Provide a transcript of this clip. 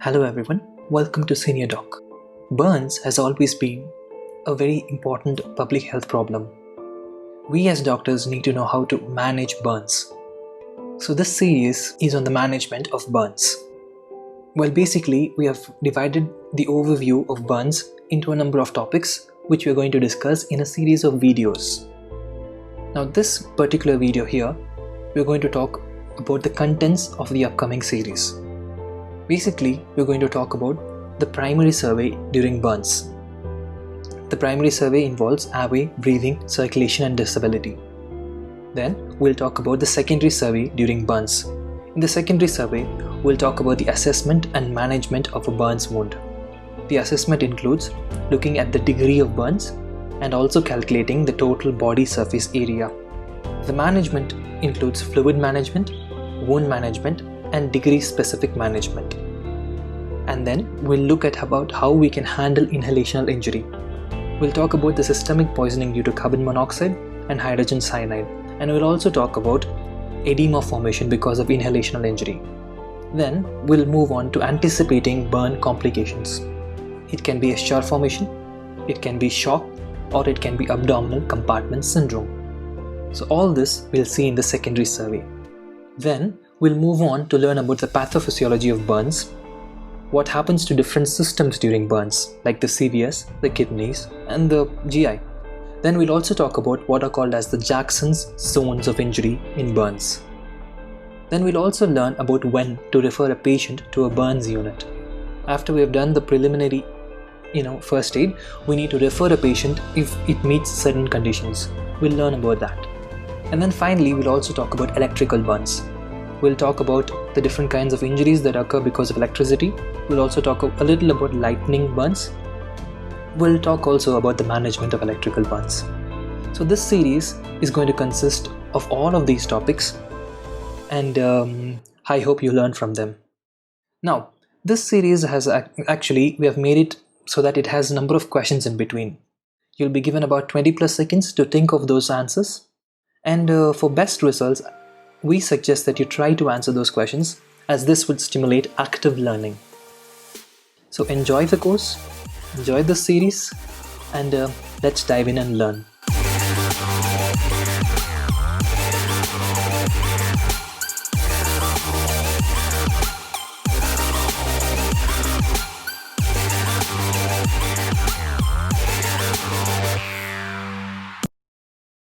Hello everyone, welcome to Senior Doc. Burns has always been a very important public health problem. We as doctors need to know how to manage burns. So this series is on the management of burns. Well, basically we have divided the overview of burns into a number of topics which we are going to discuss in a series of videos. Now this particular video here, we are going to talk about the contents of the upcoming series. Basically, we're going to talk about the primary survey during burns. The primary survey involves airway, breathing, circulation and disability. Then, we'll talk about the secondary survey during burns. In the secondary survey, we'll talk about the assessment and management of a burns wound. The assessment includes looking at the degree of burns and also calculating the total body surface area. The management includes fluid management, wound management, and degree-specific management. And then we'll look at about how we can handle inhalational injury. We'll talk about the systemic poisoning due to carbon monoxide and hydrogen cyanide. And we'll also talk about edema formation because of inhalational injury. Then we'll move on to anticipating burn complications. It can be a SHOR formation, it can be shock, or it can be abdominal compartment syndrome. So all this we'll see in the secondary survey. Then we'll move on to learn about the pathophysiology of burns, what happens to different systems during burns like the CVS, the kidneys and the GI. Then we'll also talk about what are called as the Jackson's zones of injury in burns. Then we'll also learn about when to refer a patient to a burns unit. After we have done the preliminary first aid, we need to refer a patient if it meets certain conditions. We'll learn about that. And then finally we'll also talk about electrical burns. We'll talk about the different kinds of injuries that occur because of electricity. We'll also talk a little about lightning burns. We'll talk also about the management of electrical burns. So this series is going to consist of all of these topics, and I hope you learn from them. Now, this series has we have made it so that it has a number of questions in between. You'll be given about 20 plus seconds to think of those answers, and for best results, we suggest that you try to answer those questions, as this would stimulate active learning. So enjoy the course, enjoy the series, and let's dive in and learn.